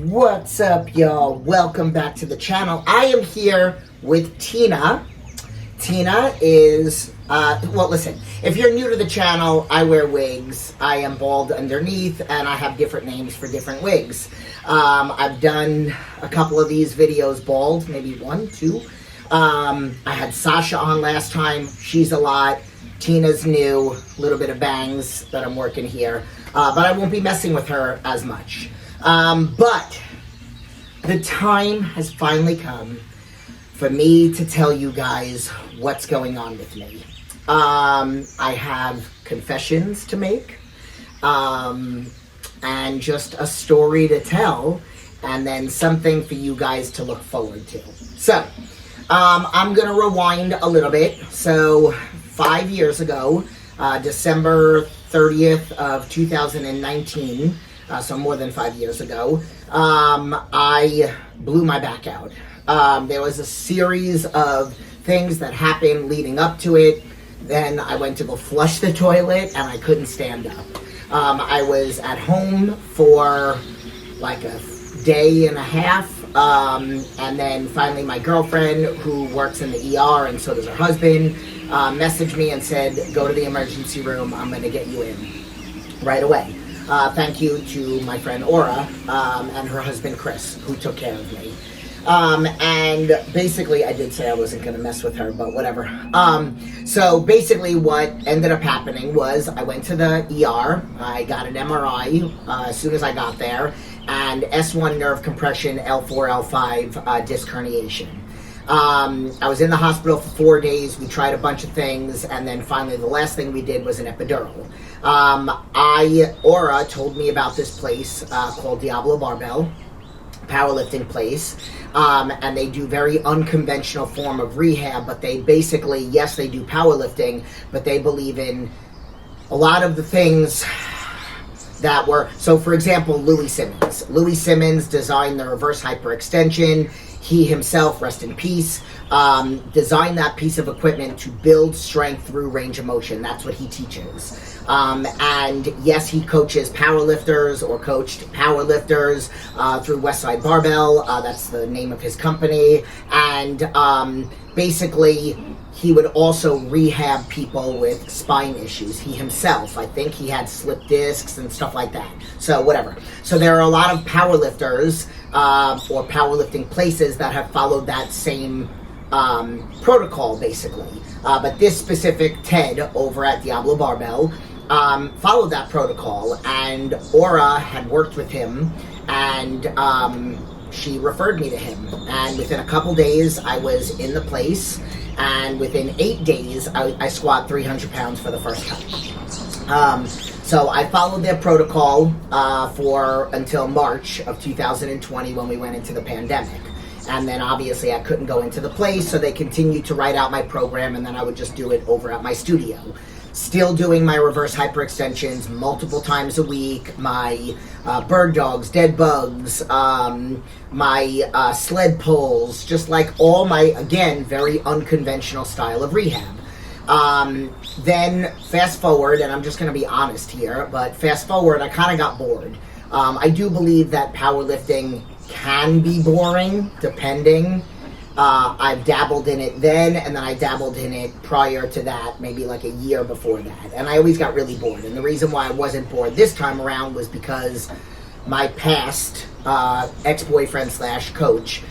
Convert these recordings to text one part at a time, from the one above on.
What's up, y'all? Welcome back to the channel. I am here with Tina. Tina is, well, listen, if you're new to the channel, I wear wigs. I am bald underneath, and I have different names for different wigs. I've done a couple of these videos bald, maybe one, two. I had Sasha on last time. She's a lot. Tina's new, a little bit of bangs that I'm working here. But I won't be messing with her as much. But the time has finally come for me to tell you guys what's going on with me. I have confessions to make, and just a story to tell, and then something for you guys to look forward to. So, I'm gonna rewind a little bit. So, 5 years ago, December 30th of 2019, so more than 5 years ago, I blew my back out. There was a series of things that happened leading up to it. Then I went to go flush the toilet and I couldn't stand up. I was at home for like a day and a half, and then finally my girlfriend, who works in the ER and so does her husband, messaged me and said, go to the emergency room, I'm going to get you in right away. Thank you to my friend Aura and her husband Chris, who took care of me. And basically, I did say I wasn't going to mess with her, but whatever. So basically what ended up happening was I went to the ER, I got an MRI as soon as I got there, and S1 nerve compression, L4, L5 disc herniation. I was in the hospital for 4 days. We tried a bunch of things, and then finally the last thing we did was an epidural. Aura told me about this place called Diablo Barbell, powerlifting place, and they do very unconventional form of rehab, but they basically, yes, they do powerlifting, but they believe in a lot of the things that were, so for example, Louis Simmons. Louis Simmons designed the reverse hyperextension. He himself, rest in peace, designed that piece of equipment to build strength through range of motion. That's what he teaches. And yes, he coaches powerlifters, or coached powerlifters through Westside Barbell. That's the name of his company. And basically, he would also rehab people with spine issues. He himself, I think he had slipped discs and stuff like that. So whatever. So there are a lot of powerlifters or powerlifting places that have followed that same protocol, basically. But this specific Ted over at Diablo Barbell followed that protocol, and Aura had worked with him, and she referred me to him. And within a couple days, I was in the place, and within 8 days, I squat 300 pounds for the first time. So I followed their protocol for until March of 2020, when we went into the pandemic. And then obviously I couldn't go into the place, so they continued to write out my program, and then I would just do it over at my studio. Still doing my reverse hyperextensions multiple times a week, my bird dogs, dead bugs, my sled pulls, just like all my, again, very unconventional style of rehab. Then fast forward, and I'm just going to be honest here, but fast forward, I kind of got bored. I do believe that powerlifting can be boring, depending. I've dabbled in it then, and then I dabbled in it prior to that, maybe like a year before that, and I always got really bored. And the reason why I wasn't bored this time around was because my past ex-boyfriend slash coach,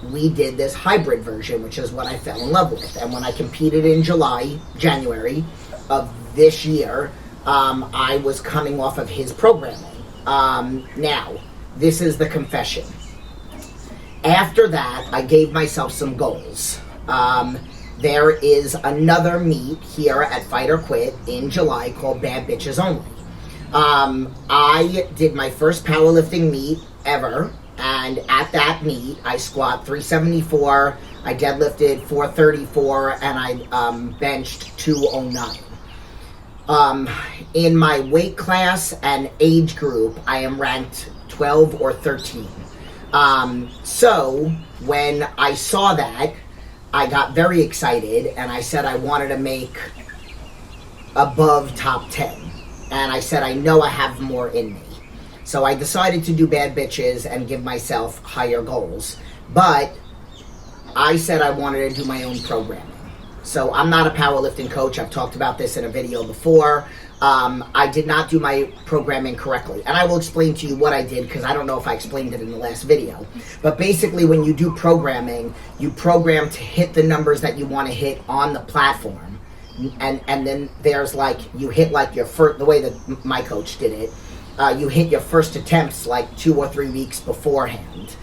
we did this hybrid version, which is what I fell in love with. And when I competed in January of this year, I was coming off of his programming. Now, this is the confession. After that, I gave myself some goals. There is another meet here at Fight or Quit in July called Bad Bitches Only. I did my first powerlifting meet ever, and at that meet, I squat 374, I deadlifted 434, and I benched 209. In my weight class and age group, I am ranked 12 or 13. So when I saw that, I got very excited, and I said I wanted to make above top 10. And I said, I know I have more in me. So I decided to do bad bitches and give myself higher goals. But I said I wanted to do my own programming. So I'm not a powerlifting coach. I've talked about this in a video before. I did not do my programming correctly. And I will explain to you what I did, because I don't know if I explained it in the last video. But basically, when you do programming, you program to hit the numbers that you want to hit on the platform. And then there's like, you hit like your first, the way that my coach did it, you hit your first attempts like 2 or 3 weeks beforehand.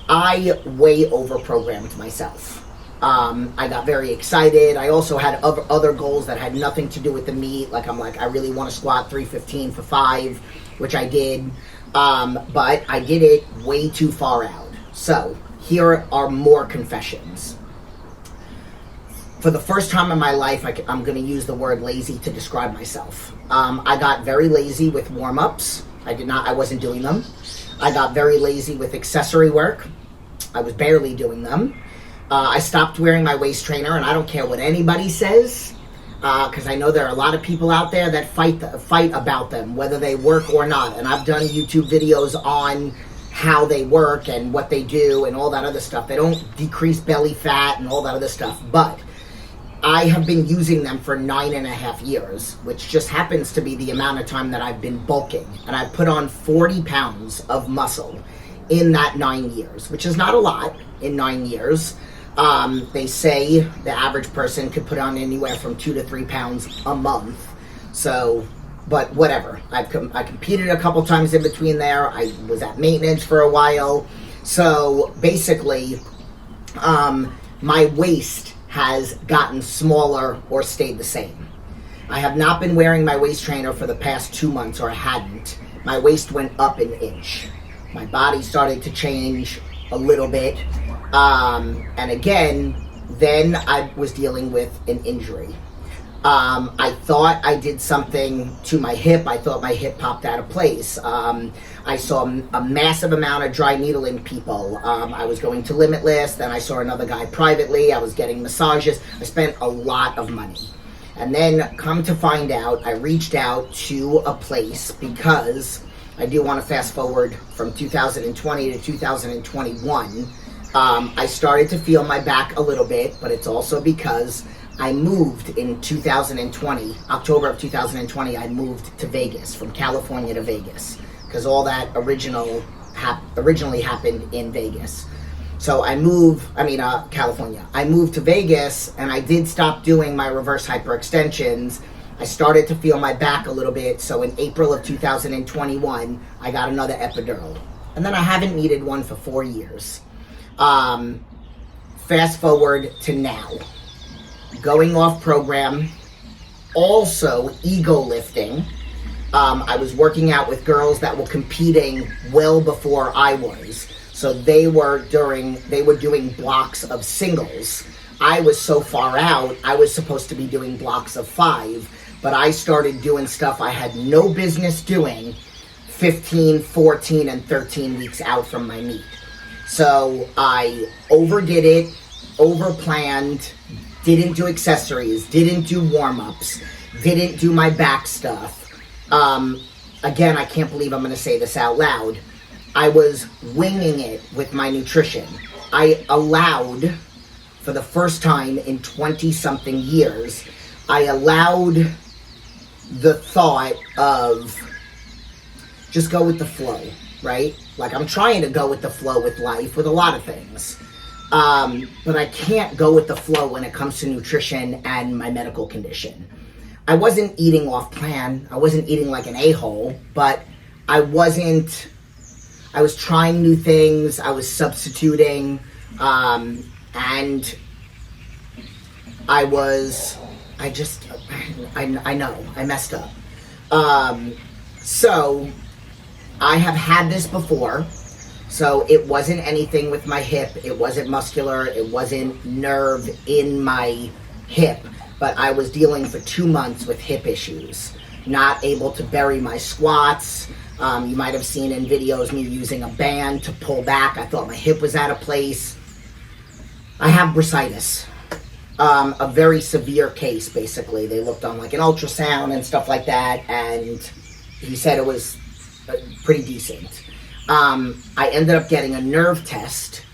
I way over-programmed myself. I got very excited. I also had other goals that had nothing to do with the meet. Like, I'm like, I really want to squat 315 for 5, which I did. But I did it way too far out. So here are more confessions. For the first time in my life, I'm going to use the word lazy to describe myself. I got very lazy with warm-ups. I wasn't doing them. I got very lazy with accessory work. I was barely doing them. I stopped wearing my waist trainer, and I don't care what anybody says, because I know there are a lot of people out there that fight about them, whether they work or not. And I've done YouTube videos on how they work and what they do and all that other stuff. They don't decrease belly fat and all that other stuff, but I have been using them for 9.5 years, which just happens to be the amount of time that I've been bulking. And I've put on 40 pounds of muscle in that 9 years, which is not a lot in 9 years. They say the average person could put on anywhere from 2 to 3 pounds a month. So, but whatever. I competed a couple times in between there. I was at maintenance for a while. So basically, my waist has gotten smaller or stayed the same. I have not been wearing my waist trainer for the past 2 months, or I hadn't. My waist went up an inch. My body started to change a little bit. And again, then I was dealing with an injury. I thought I did something to my hip. I thought my hip popped out of place. I saw a massive amount of dry needling people. I was going to Limitless, then I saw another guy privately. I was getting massages. I spent a lot of money. And then come to find out, I reached out to a place because I do want to fast forward from 2020 to 2021. I started to feel my back a little bit, but it's also because I moved in 2020, October of 2020, I moved to Vegas, from California to Vegas, because all that originally happened in Vegas. So California. I moved to Vegas, and I did stop doing my reverse hyperextensions. I started to feel my back a little bit, so in April of 2021, I got another epidural. And then I haven't needed one for 4 years. Fast forward to now. Going off program, also ego lifting. I was working out with girls that were competing well before I was. So they were doing blocks of singles. I was so far out, I was supposed to be doing blocks of 5, but I started doing stuff I had no business doing 15, 14, and 13 weeks out from my meet. So I overdid it, overplanned, didn't do accessories, didn't do warm-ups, didn't do my back stuff. Again, I can't believe I'm going to say this out loud. I was winging it with my nutrition. I allowed, for the first time in 20-something years, I allowed the thought of just go with the flow, right? Like, I'm trying to go with the flow with life, with a lot of things. But I can't go with the flow when it comes to nutrition and my medical condition. I wasn't eating off plan. I wasn't eating like an a-hole, but I was trying new things. I was substituting, and I know, I messed up. So I have had this before. So it wasn't anything with my hip. It wasn't muscular. It wasn't nerve in my hip. But I was dealing for 2 months with hip issues. Not able to bury my squats. You might have seen in videos me using a band to pull back. I thought my hip was out of place. I have bursitis. A very severe case, basically. They looked on like an ultrasound and stuff like that. And he said it was pretty decent. I ended up getting a nerve test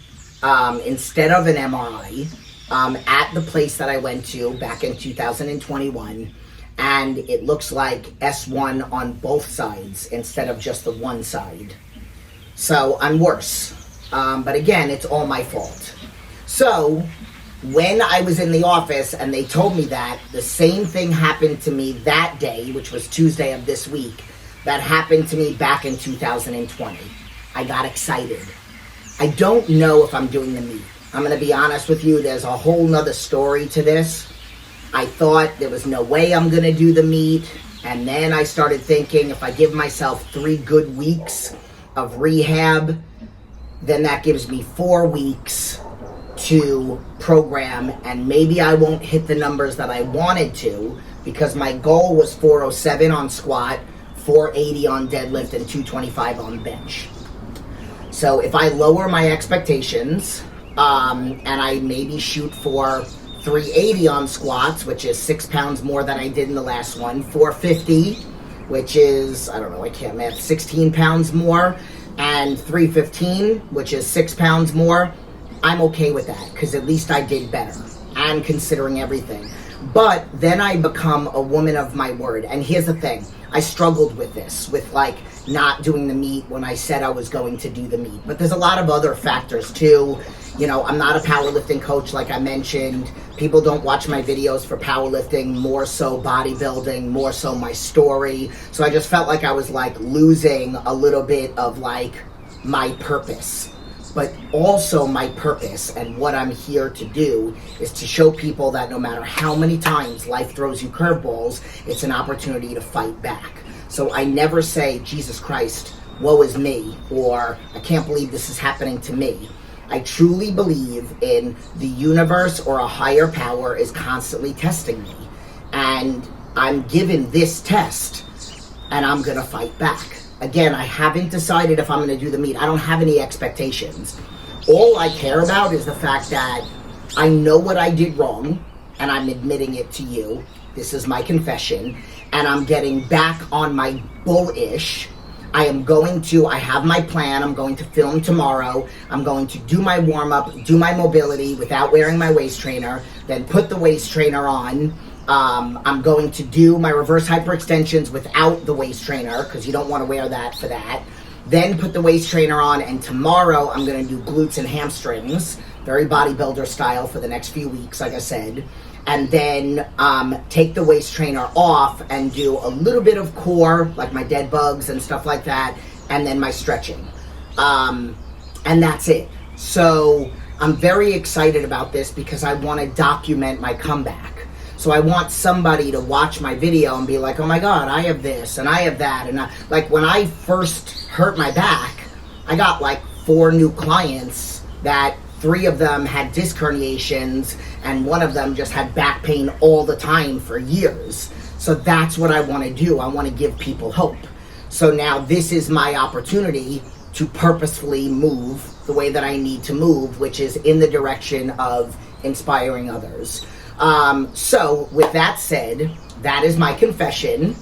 instead of an MRI at the place that I went to back in 2021, and it looks like S1 on both sides instead of just the one side. So I'm worse. But again, it's all my fault. So when I was in the office and they told me that, the same thing happened to me that day, which was Tuesday of this week, that happened to me back in 2020. I got excited. I don't know if I'm doing the meet. I'm going to be honest with you, there's a whole nother story to this. I thought there was no way I'm going to do the meet, and then I started thinking if I give myself 3 good weeks of rehab, then that gives me 4 weeks to program, and maybe I won't hit the numbers that I wanted to, because my goal was 407 on squat, 480 on deadlift, and 225 on bench. So if I lower my expectations, and I maybe shoot for 380 on squats, which is 6 pounds more than I did in the last one, 450, which is, I don't know, I can't math, 16 pounds more, and 315, which is 6 pounds more, I'm okay with that, because at least I did better, and considering everything. But then I become a woman of my word, and here's the thing, I struggled with this, with like not doing the meet when I said I was going to do the meet. But there's a lot of other factors too. You know, I'm not a powerlifting coach like I mentioned. People don't watch my videos for powerlifting, more so bodybuilding, more so my story. So I just felt like I was like losing a little bit of like my purpose. But also my purpose and what I'm here to do is to show people that no matter how many times life throws you curveballs, it's an opportunity to fight back. So I never say, Jesus Christ, woe is me, or I can't believe this is happening to me. I truly believe in the universe or a higher power is constantly testing me. And I'm given this test, and I'm going to fight back. Again, I haven't decided if I'm going to do the meet. I don't have any expectations. All I care about is the fact that I know what I did wrong, and I'm admitting it to you. This is my confession. And I'm getting back on my bullish. I have my plan. I'm going to film tomorrow. I'm going to do my warm-up, do my mobility without wearing my waist trainer, then put the waist trainer on. I'm going to do my reverse hyperextensions without the waist trainer, because you don't want to wear that for that. Then put the waist trainer on, and tomorrow I'm going to do glutes and hamstrings, very bodybuilder style for the next few weeks, like I said. And then take the waist trainer off and do a little bit of core, like my dead bugs and stuff like that, and then my stretching. And that's it. So I'm very excited about this because I want to document my comeback. So I want somebody to watch my video and be like, oh my God, I have this and I have that. And like when I first hurt my back, I got like 4 new clients that 3 of them had disc herniations and 1 of them just had back pain all the time for years. So that's what I want to do. I want to give people hope. So now this is my opportunity to purposefully move the way that I need to move, which is in the direction of inspiring others. So with that said, that is my confession.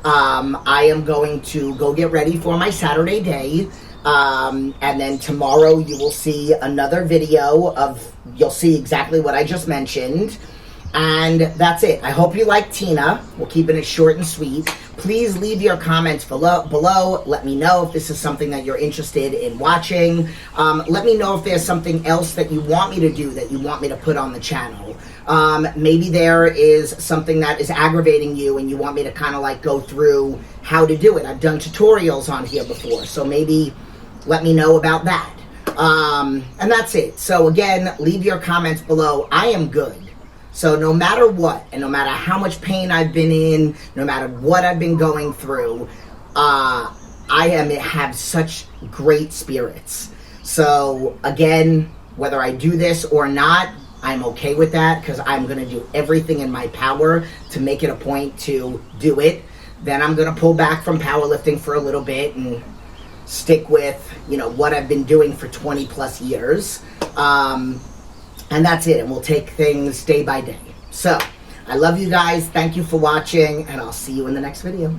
I am going to go get ready for my Saturday day. And then tomorrow you will see another video you'll see exactly what I just mentioned. And that's it. I hope you like Tina. We're keeping it short and sweet. Please leave your comments below. Let me know if this is something that you're interested in watching. Let me know if there's something else that you want me to do, that you want me to put on the channel. Maybe there is something that is aggravating you and you want me to kind of like go through how to do it. I've done tutorials on here before, so maybe let me know about that. And that's it. So again, leave your comments below. I am good. So no matter what, and no matter how much pain I've been in, no matter what I've been going through, I have such great spirits. So again, whether I do this or not, I'm okay with that, because I'm going to do everything in my power to make it a point to do it. Then I'm going to pull back from powerlifting for a little bit and stick with, what I've been doing for 20 plus years. And that's it. And we'll take things day by day. So I love you guys. Thank you for watching, and I'll see you in the next video.